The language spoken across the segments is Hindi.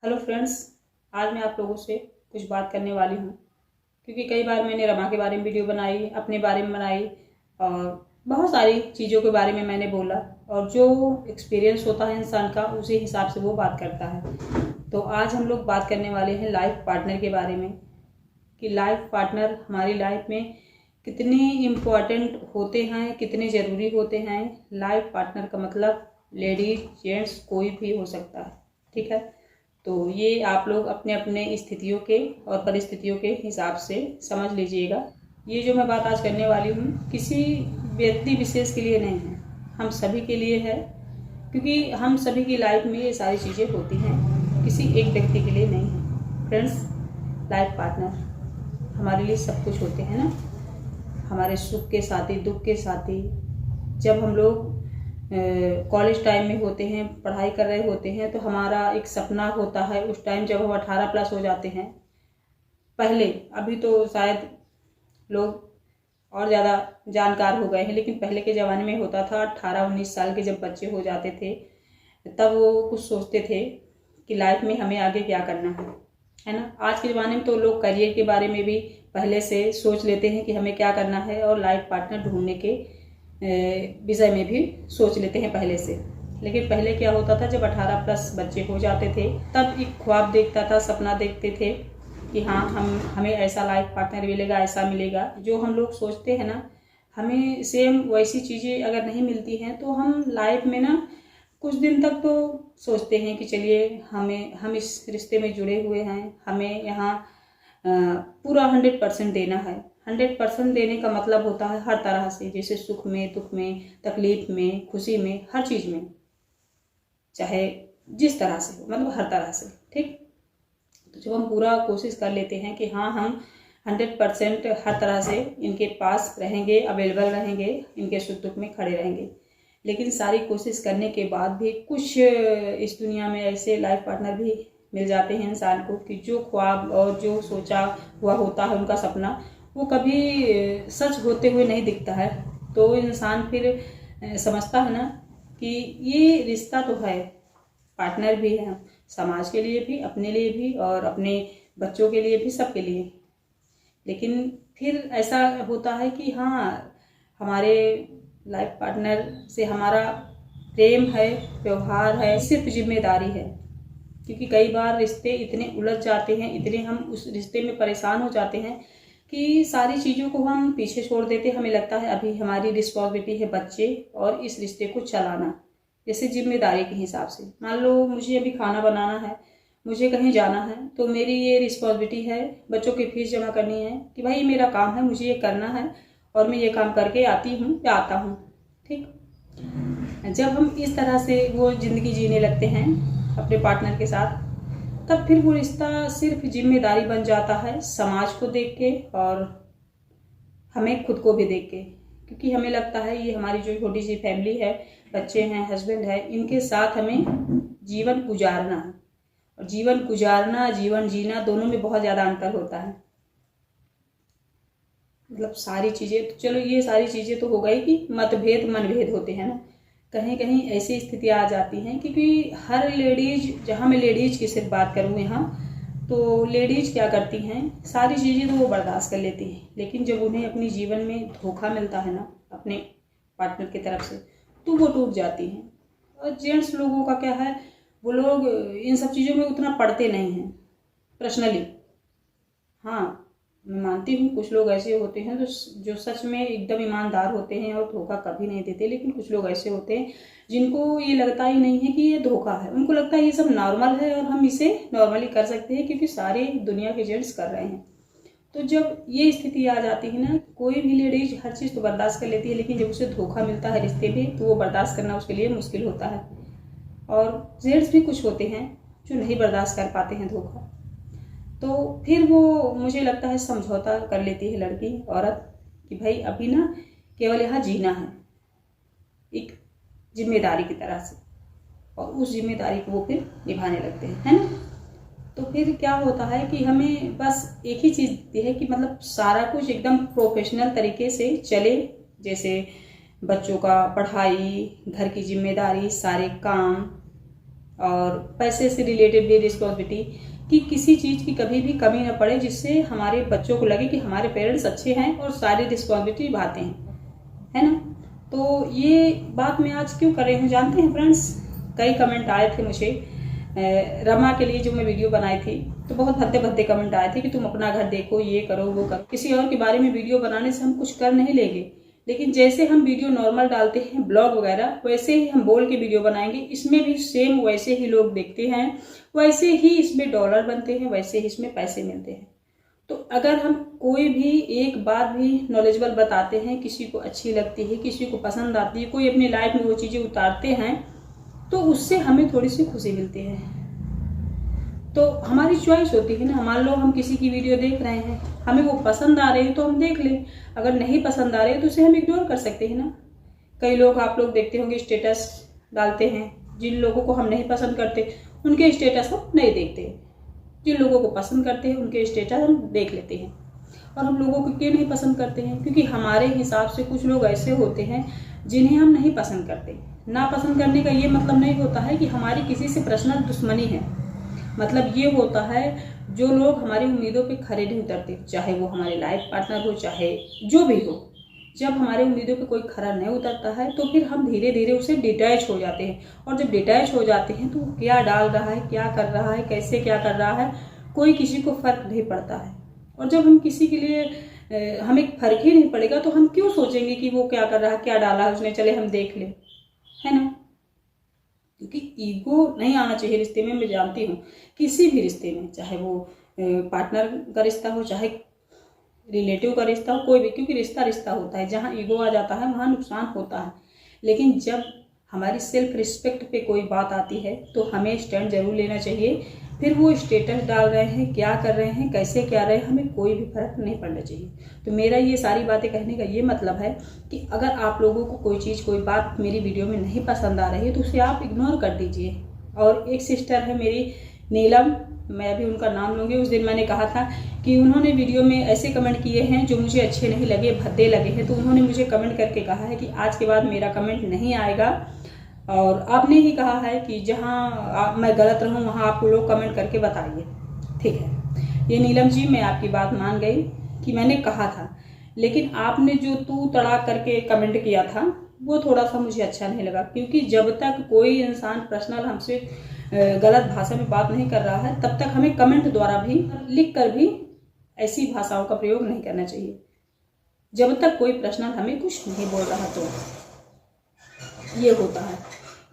हेलो फ्रेंड्स, आज मैं आप लोगों से कुछ बात करने वाली हूँ क्योंकि कई बार मैंने रमा के बारे में वीडियो बनाई, अपने बारे में बनाई और बहुत सारी चीज़ों के बारे में मैंने बोला और जो एक्सपीरियंस होता है इंसान का उसी हिसाब से वो बात करता है। तो आज हम लोग बात करने वाले हैं लाइफ पार्टनर के बारे में कि लाइफ पार्टनर हमारी लाइफ में कितने इम्पोर्टेंट होते हैं, कितने ज़रूरी होते हैं। लाइफ पार्टनर का मतलब लेडीज जेंट्स कोई भी हो सकता है, ठीक है। तो ये आप लोग अपने अपने स्थितियों के और परिस्थितियों के हिसाब से समझ लीजिएगा। ये जो मैं बात आज करने वाली हूँ किसी व्यक्ति विशेष के लिए नहीं है, हम सभी के लिए है क्योंकि हम सभी की लाइफ में ये सारी चीज़ें होती हैं, किसी एक व्यक्ति के लिए नहीं है। फ्रेंड्स, लाइफ पार्टनर हमारे लिए सब कुछ होते हैं ना, हमारे सुख के साथी, दुख के साथी। जब हम लोग कॉलेज टाइम में होते हैं, पढ़ाई कर रहे होते हैं तो हमारा एक सपना होता है उस टाइम जब हम 18 प्लस हो जाते हैं। पहले, अभी तो शायद लोग और ज़्यादा जानकार हो गए हैं, लेकिन पहले के ज़माने में होता था 18-19 साल के जब बच्चे हो जाते थे तब वो कुछ सोचते थे कि लाइफ में हमें आगे क्या करना है ना। आज के ज़माने में तो लोग करियर के बारे में भी पहले से सोच लेते हैं कि हमें क्या करना है और लाइफ पार्टनर ढूंढने के विषय में भी सोच लेते हैं पहले से। लेकिन पहले क्या होता था, जब 18 प्लस बच्चे हो जाते थे तब एक ख्वाब देखता था, सपना देखते थे कि हाँ हमें ऐसा लाइफ पार्टनर मिलेगा, ऐसा मिलेगा। जो हम लोग सोचते हैं ना, हमें सेम वैसी चीज़ें अगर नहीं मिलती हैं तो हम लाइफ में ना कुछ दिन तक तो सोचते हैं कि चलिए हम इस रिश्ते में जुड़े हुए हैं, हमें यहाँ पूरा 100% देना है। 100% देने का मतलब होता है हर तरह से, जैसे सुख में, दुख में, तकलीफ में, खुशी में, हर चीज़ में, चाहे जिस तरह से हो, मतलब हर तरह से, ठीक। तो जब हम पूरा कोशिश कर लेते हैं कि हाँ हम 100% हर तरह से इनके पास रहेंगे, अवेलेबल रहेंगे, इनके सुख दुख में खड़े रहेंगे, लेकिन सारी कोशिश करने के बाद भी कुछ इस दुनिया में ऐसे लाइफ पार्टनर भी मिल जाते हैं इंसान को कि जो ख्वाब और जो सोचा हुआ होता है उनका सपना, वो कभी सच होते हुए नहीं दिखता है। तो इंसान फिर समझता है ना कि ये रिश्ता तो है, पार्टनर भी है, समाज के लिए भी, अपने लिए भी और अपने बच्चों के लिए भी, सबके लिए। लेकिन फिर ऐसा होता है कि हाँ हमारे लाइफ पार्टनर से हमारा प्रेम है, व्यवहार है, सिर्फ जिम्मेदारी है। क्योंकि कई बार रिश्ते इतने उलझ जाते हैं, इतने हम उस रिश्ते में परेशान हो जाते हैं कि सारी चीज़ों को हम पीछे छोड़ देते हैं। हमें लगता है अभी हमारी रिस्पॉन्सिबिलिटी है बच्चे और इस रिश्ते को चलाना, जैसे जिम्मेदारी के हिसाब से। मान लो मुझे अभी खाना बनाना है, मुझे कहीं जाना है, तो मेरी ये रिस्पॉन्सिबिलिटी है, बच्चों की फीस जमा करनी है कि भाई मेरा काम है, मुझे ये करना है और मैं ये काम करके आती हूँ या आता हूँ, ठीक। जब हम इस तरह से वो ज़िंदगी जीने लगते हैं अपने पार्टनर के साथ, तब फिर वो रिश्ता सिर्फ जिम्मेदारी बन जाता है, समाज को देख के और हमें खुद को भी देख के। क्योंकि हमें लगता है ये हमारी जो छोटी सी फैमिली है, बच्चे हैं, हस्बैंड है, इनके साथ हमें जीवन गुजारना है। और जीवन गुजारना, जीवन जीना, दोनों में बहुत ज़्यादा अंतर होता है। मतलब सारी चीज़ें तो चलो, ये सारी चीज़ें तो हो गई कि मतभेद मनभेद होते हैं ना। कहीं कहीं ऐसी स्थितियाँ आ जाती हैं क्योंकि हर लेडीज, जहाँ मैं लेडीज की सिर्फ बात करूँ यहाँ, तो लेडीज क्या करती हैं, सारी चीज़ें तो वो बर्दाश्त कर लेती हैं, लेकिन जब उन्हें अपने जीवन में धोखा मिलता है ना अपने पार्टनर की तरफ से, तो वो टूट जाती हैं। और जेंट्स लोगों का क्या है, वो लोग इन सब चीज़ों में उतना पढ़ते नहीं हैं पर्सनली। हाँ, मैं मानती हूँ कुछ लोग ऐसे होते हैं जो सच में एकदम ईमानदार होते हैं और धोखा कभी नहीं देते, लेकिन कुछ लोग ऐसे होते हैं जिनको ये लगता ही नहीं है कि ये धोखा है। उनको लगता है ये सब नॉर्मल है और हम इसे नॉर्मली कर सकते हैं क्योंकि सारे दुनिया के जेंट्स कर रहे हैं। तो जब ये स्थिति आ जाती है ना, कोई भी लेडीज हर चीज़ तो बर्दाश्त कर लेती है, लेकिन जब उसे धोखा मिलता है रिश्ते में तो वो बर्दाश्त करना उसके लिए मुश्किल होता है। और जेंट्स भी कुछ होते हैं जो नहीं बर्दाश्त कर पाते हैं धोखा, तो फिर वो मुझे लगता है समझौता कर लेती है लड़की, औरत, कि भाई अभी ना केवल यहाँ जीना है एक जिम्मेदारी की तरह से, और उस जिम्मेदारी को वो फिर निभाने लगते हैं, है ना। तो फिर क्या होता है कि हमें बस एक ही चीज़ दी है कि मतलब सारा कुछ एकदम प्रोफेशनल तरीके से चले, जैसे बच्चों का पढ़ाई, घर की जिम्मेदारी, सारे काम और पैसे से रिलेटेड भी रिस्पॉन्सिबिलिटी, कि किसी चीज़ की कभी भी कमी ना पड़े जिससे हमारे बच्चों को लगे कि हमारे पेरेंट्स अच्छे हैं और सारी रिस्पॉन्सिबिलिटी निभाते हैं, है ना। तो ये बात मैं आज क्यों कर रही हूँ जानते हैं फ्रेंड्स, कई कमेंट आए थे मुझे रमा के लिए जो मैं वीडियो बनाई थी, तो बहुत भद्दे भद्दे कमेंट आए थे कि तुम अपना घर देखो, ये करो वो करो। किसी और के बारे में वीडियो बनाने से हम कुछ कर नहीं लेंगे, लेकिन जैसे हम वीडियो नॉर्मल डालते हैं ब्लॉग वगैरह, वैसे ही हम बोल के वीडियो बनाएंगे, इसमें भी सेम वैसे ही लोग देखते हैं, वैसे ही इसमें डॉलर बनते हैं, वैसे ही इसमें पैसे मिलते हैं। तो अगर हम कोई भी एक बात भी नॉलेजेबल बताते हैं, किसी को अच्छी लगती है, किसी को पसंद आती है, कोई अपनी लाइफ में वो चीज़ें उतारते हैं, तो उससे हमें थोड़ी सी खुशी मिलती है। तो हमारी चॉइस होती है ना। मान लो हम किसी की वीडियो देख रहे हैं, हमें वो पसंद आ रही है तो हम देख लें, अगर नहीं पसंद आ रही है तो उसे हम इग्नोर कर सकते हैं ना। कई लोग आप लोग देखते होंगे स्टेटस डालते हैं, जिन लोगों को हम नहीं पसंद करते उनके स्टेटस हम नहीं देखते, जिन लोगों को पसंद करते हैं उनके स्टेटस हम देख लेते हैं। और हम लोगों को क्यों नहीं पसंद करते हैं? क्योंकि हमारे हिसाब से कुछ लोग ऐसे होते हैं जिन्हें हम नहीं पसंद करते। ना पसंद करने का ये मतलब नहीं होता है कि हमारी किसी से पर्सनल दुश्मनी है, मतलब ये होता है जो लोग हमारी उम्मीदों पे खरे नहीं उतरते, चाहे वो हमारे लाइफ पार्टनर हो, चाहे जो भी हो। जब हमारे उम्मीदों पे कोई खरा नहीं उतरता है तो फिर हम धीरे धीरे उससे डिटैच हो जाते हैं। और जब डिटैच हो जाते हैं तो वो क्या डाल रहा है, क्या कर रहा है, कैसे क्या कर रहा है, कोई किसी को फर्क नहीं पड़ता है। और जब हम किसी के लिए हमें फर्क ही नहीं पड़ेगा तो हम क्यों सोचेंगे कि वो क्या कर रहा है, क्या डाला है उसने, चले हम देख लें, है ना। क्योंकि ईगो नहीं आना चाहिए रिश्ते में। मैं जानती हूँ किसी भी रिश्ते में, चाहे वो पार्टनर का रिश्ता हो, चाहे रिलेटिव का रिश्ता हो, कोई भी, क्योंकि रिश्ता रिश्ता होता है। जहाँ ईगो आ जाता है वहाँ नुकसान होता है। लेकिन जब हमारी सेल्फ रिस्पेक्ट पे कोई बात आती है तो हमें स्टैंड जरूर लेना चाहिए। फिर वो स्टेटस डाल रहे हैं, क्या कर रहे हैं, कैसे क्या रहे हैं, हमें कोई भी फर्क नहीं पड़ना चाहिए। तो मेरा ये सारी बातें कहने का ये मतलब है कि अगर आप लोगों को कोई चीज़, कोई बात मेरी वीडियो में नहीं पसंद आ रही है तो उसे आप इग्नोर कर दीजिए। और एक सिस्टर है मेरी नीलम, मैं भी उनका नाम लूँगी। उस दिन मैंने कहा था कि उन्होंने वीडियो में ऐसे कमेंट किए हैं जो मुझे अच्छे नहीं लगे, भद्दे लगे हैं, तो उन्होंने मुझे कमेंट करके कहा है कि आज के बाद मेरा कमेंट नहीं आएगा। और आपने ही कहा है कि जहाँ मैं गलत रहूँ वहाँ आप लोग कमेंट करके बताइए। ठीक है, ये नीलम जी, मैं आपकी बात मान गई कि मैंने कहा था, लेकिन आपने जो तू तड़ाक करके कमेंट किया था वो थोड़ा सा मुझे अच्छा नहीं लगा। क्योंकि जब तक कोई इंसान पर्सनल हमसे गलत भाषा में बात नहीं कर रहा है तब तक हमें कमेंट द्वारा भी, लिख कर भी ऐसी भाषाओं का प्रयोग नहीं करना चाहिए, जब तक कोई पर्सनल हमें कुछ नहीं बोल रहा। तो ये होता है,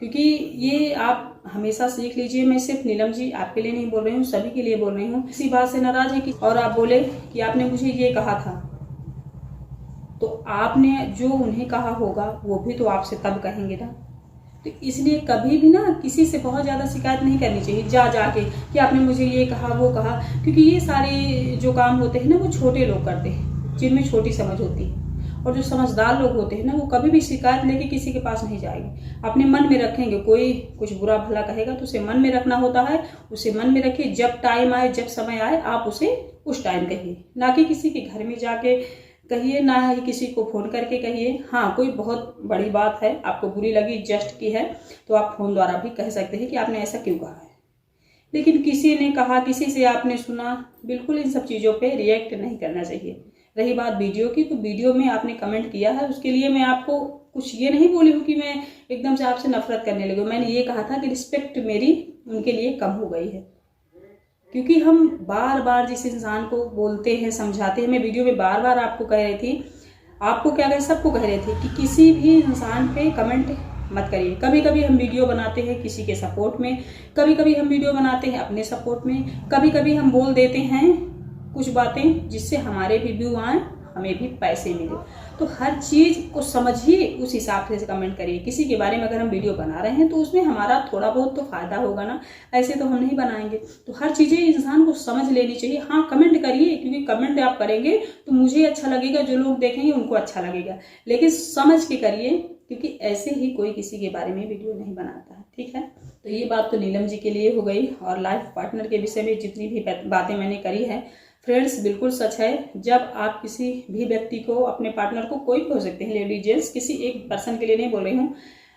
क्योंकि ये आप हमेशा सीख लीजिए। मैं सिर्फ नीलम जी आपके लिए नहीं बोल रही हूँ, सभी के लिए बोल रही हूँ। किसी बात से नाराज है कि और आप बोले कि आपने मुझे ये कहा था, तो आपने जो उन्हें कहा होगा वो भी तो आपसे तब कहेंगे ना। तो इसलिए कभी भी ना किसी से बहुत ज़्यादा शिकायत नहीं करनी चाहिए जा जाके कि आपने मुझे ये कहा वो कहा। क्योंकि ये सारे जो काम होते हैं ना वो छोटे लोग करते हैं, जिनमें छोटी समझ होती है। और जो समझदार लोग होते हैं ना वो कभी भी शिकायत लेके किसी के पास नहीं जाएंगे, अपने मन में रखेंगे। कोई कुछ बुरा भला कहेगा तो उसे मन में रखना होता है, उसे मन में रखिए। जब टाइम आए, जब समय आए, आप उसे उस टाइम कहिए, ना कि किसी के घर में जाके कहिए, ना ही किसी को फोन करके कहिए। हाँ, कोई बहुत बड़ी बात है, आपको बुरी लगी, जस्ट की है, तो आप फोन द्वारा भी कह सकते हैं कि आपने ऐसा क्यों कहा है। लेकिन किसी ने कहा, किसी से आपने सुना, बिल्कुल इन सब चीज़ों पे रिएक्ट नहीं करना चाहिए। रही बात वीडियो की, तो वीडियो में आपने कमेंट किया है, उसके लिए मैं आपको कुछ ये नहीं बोली हूँ कि मैं एकदम से आपसे नफरत करने लगी हूँ। मैंने ये कहा था कि रिस्पेक्ट मेरी उनके लिए कम हो गई है। क्योंकि हम बार बार जिस इंसान को बोलते हैं, समझाते हैं, मैं वीडियो में बार बार आपको कह रही थी, आपको क्या कह, सबको कह रहे थे कि किसी भी इंसान पे कमेंट मत करिए। कभी कभी हम वीडियो बनाते हैं किसी के सपोर्ट में, कभी कभी हम वीडियो बनाते हैं अपने सपोर्ट में, कभी कभी हम बोल देते हैं कुछ बातें जिससे हमारे भी व्यू आए, हमें भी पैसे मिले। तो हर चीज़ को समझिए, उस हिसाब से कमेंट करिए। किसी के बारे में अगर हम वीडियो बना रहे हैं तो उसमें हमारा थोड़ा बहुत तो फायदा होगा ना, ऐसे तो हम नहीं बनाएंगे। तो हर चीज़ें इंसान को समझ लेनी चाहिए। हाँ, कमेंट करिए, क्योंकि कमेंट आप करेंगे तो मुझे अच्छा लगेगा, जो लोग देखेंगे उनको अच्छा लगेगा, लेकिन समझ के करिए, क्योंकि ऐसे ही कोई किसी के बारे में वीडियो नहीं बनाता है। ठीक है, तो ये बात तो नीलम जी के लिए हो गई। और लाइफ पार्टनर के विषय में जितनी भी बातें मैंने करी है फ्रेंड्स, बिल्कुल सच है। जब आप किसी भी व्यक्ति को, अपने पार्टनर को, कोई भी हो सकते हैं, लेडीज जेंट्स, किसी एक पर्सन के लिए नहीं बोल रही हूँ,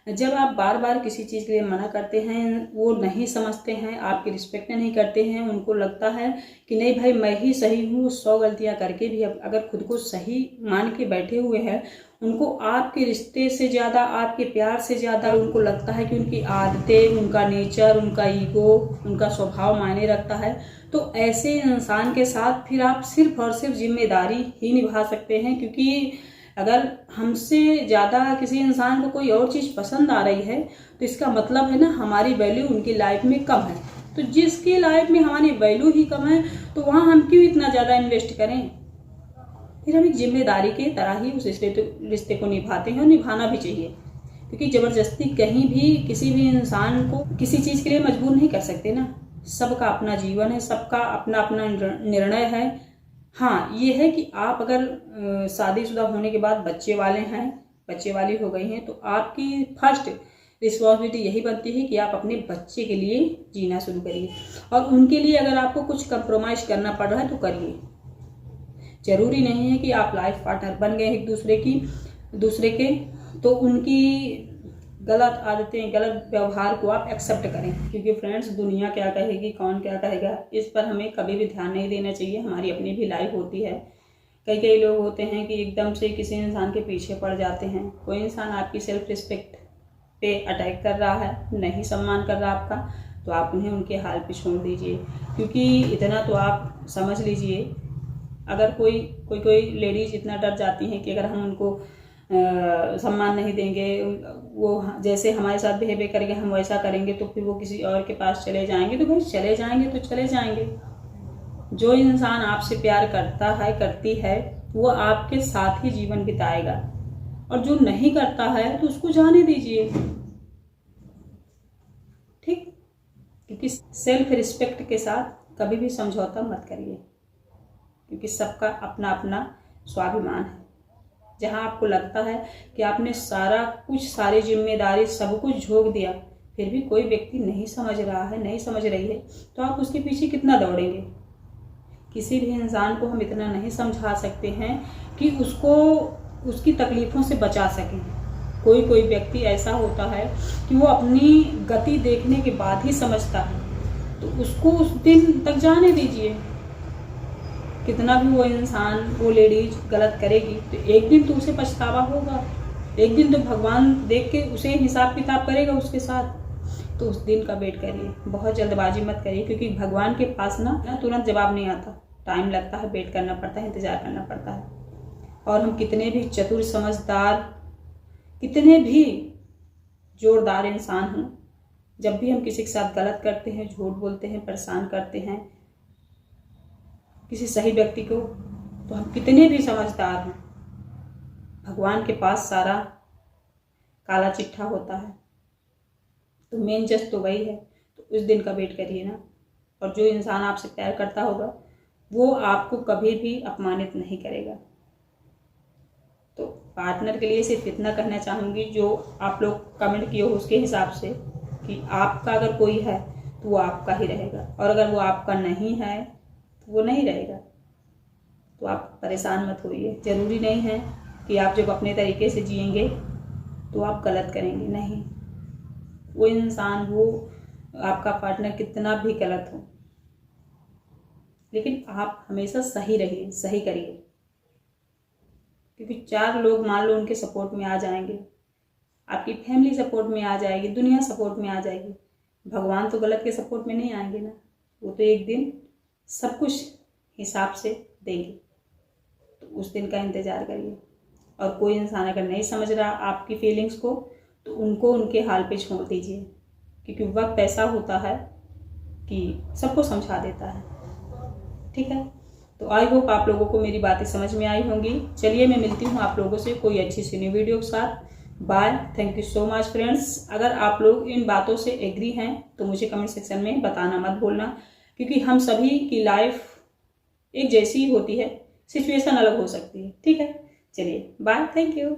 जब आप बार बार किसी चीज़ के लिए मना करते हैं, वो नहीं समझते हैं, आपकी रिस्पेक्ट नहीं करते हैं, उनको लगता है कि नहीं भाई मैं ही सही हूँ, 100 गलतियाँ करके भी अगर खुद को सही मान के बैठे हुए हैं, उनको आपके रिश्ते से ज़्यादा, आपके प्यार से ज़्यादा उनको लगता है कि उनकी आदतें, उनका नेचर, उनका ईगो, उनका स्वभाव मायने रखता है। तो ऐसे इंसान के साथ फिर आप सिर्फ और सिर्फ जिम्मेदारी ही निभा सकते हैं, क्योंकि अगर हमसे ज़्यादा किसी इंसान को कोई और चीज़ पसंद आ रही है तो इसका मतलब है ना हमारी वैल्यू उनकी लाइफ में कम है। तो जिसकी लाइफ में हमारी वैल्यू ही कम है तो वहाँ हम क्यों इतना ज़्यादा इन्वेस्ट करें। फिर हम एक जिम्मेदारी के तरह ही उस रिश्ते को निभाते हैं और निभाना भी चाहिए, क्योंकि ज़बरदस्ती कहीं भी किसी भी इंसान को किसी चीज़ के लिए मजबूर नहीं कर सकते ना। सबका अपना जीवन है, सबका अपना अपना निर्णय है। हाँ, ये है कि आप अगर शादीशुदा होने के बाद बच्चे वाले हैं, बच्चे वाली हो गई हैं, तो आपकी फर्स्ट रिस्पॉन्सिबिलिटी यही बनती है कि आप अपने बच्चे के लिए जीना शुरू करिए, और उनके लिए अगर आपको कुछ कंप्रोमाइज़ करना पड़ रहा है तो करिए। जरूरी नहीं है कि आप लाइफ पार्टनर बन गए एक दूसरे के तो उनकी गलत आदतें, गलत व्यवहार को आप एक्सेप्ट करें, क्योंकि फ्रेंड्स दुनिया क्या कहेगी, कौन क्या कहेगा, इस पर हमें कभी भी ध्यान नहीं देना चाहिए। हमारी अपनी भी लाइफ होती है। कई लोग होते हैं कि एकदम से किसी इंसान के पीछे पड़ जाते हैं। कोई इंसान आपकी सेल्फ रिस्पेक्ट पे अटैक कर रहा है, नहीं सम्मान कर रहा आपका, तो आप उन्हें उनके हाल पे छोड़ दीजिए। क्योंकि इतना तो आप समझ लीजिए, अगर कोई लेडीज इतना डर जाती हैं कि अगर हम उनको सम्मान नहीं देंगे, वो जैसे हमारे साथ बिहेवियर करेंगे हम वैसा करेंगे, तो फिर वो किसी और के पास चले जाएंगे। तो भाई चले जाएंगे तो चले जाएंगे। जो इंसान आपसे प्यार करता है, करती है, वो आपके साथ ही जीवन बिताएगा, और जो नहीं करता है तो उसको जाने दीजिए। ठीक, क्योंकि सेल्फ रिस्पेक्ट के साथ कभी भी समझौता मत करिए, क्योंकि सबका अपना अपना स्वाभिमान है। जहाँ आपको लगता है कि आपने सारा कुछ, सारी जिम्मेदारी सब कुछ झोंक दिया, फिर भी कोई व्यक्ति नहीं समझ रहा है, नहीं समझ रही है, तो आप उसके पीछे कितना दौड़ेंगे। किसी भी इंसान को हम इतना नहीं समझा सकते हैं कि उसको उसकी तकलीफ़ों से बचा सकें। कोई व्यक्ति ऐसा होता है कि वो अपनी गति देखने के बाद ही समझता है, तो उसको उस दिन तक जाने दीजिए। कितना भी वो इंसान, वो लेडीज गलत करेगी तो एक दिन तो उसे पछतावा होगा, एक दिन तो भगवान देख के उसे हिसाब किताब करेगा उसके साथ। तो उस दिन का वेट करिए, बहुत जल्दबाजी मत करिए, क्योंकि भगवान के पास ना तुरंत जवाब नहीं आता, टाइम लगता है, वेट करना पड़ता है, इंतज़ार करना पड़ता है। और हम कितने भी चतुर, समझदार, कितने भी जोरदार इंसान हों, जब भी हम किसी के साथ गलत करते हैं, झूठ बोलते हैं, परेशान करते हैं किसी सही व्यक्ति को, तो हम कितने भी समझदार हैं, भगवान के पास सारा काला चिट्ठा होता है। तो मेन जज तो वही है। तो उस दिन का वेट करिए ना। और जो इंसान आपसे प्यार करता होगा वो आपको कभी भी अपमानित नहीं करेगा। तो पार्टनर के लिए सिर्फ इतना कहना चाहूँगी, जो आप लोग कमेंट किए हो उसके हिसाब से, कि आपका अगर कोई है तो वो आपका ही रहेगा, और अगर वो आपका नहीं है तो वो नहीं रहेगा। तो आप परेशान मत होइए। ज़रूरी नहीं है कि आप जब अपने तरीके से जिएंगे तो आप गलत करेंगे, नहीं। वो इंसान, वो आपका पार्टनर कितना भी गलत हो, लेकिन आप हमेशा सही रहिए, सही करिए। क्योंकि 4 लोग मान लो उनके सपोर्ट में आ जाएंगे, आपकी फैमिली सपोर्ट में आ जाएगी, दुनिया सपोर्ट में आ जाएगी, भगवान तो गलत के सपोर्ट में नहीं आएंगे ना। वो तो एक दिन सब कुछ हिसाब से देंगे। तो उस दिन का इंतज़ार करिए। और कोई इंसान अगर नहीं समझ रहा आपकी फीलिंग्स को, तो उनको उनके हाल पे छोड़ दीजिए, क्योंकि वक्त ऐसा होता है कि सबको समझा देता है। ठीक है, तो आई होप आप लोगों को मेरी बातें समझ में आई होंगी। चलिए मैं मिलती हूँ आप लोगों से कोई अच्छी सी न्यू वीडियो के साथ। Bye, thank you so much friends. अगर आप लोग इन बातों से एग्री हैं तो मुझे कमेंट सेक्शन में बताना मत भूलना, क्योंकि हम सभी की लाइफ एक जैसी ही होती है, सिचुएशन अलग हो सकती है। ठीक है, चलिए बाय, थैंक यू।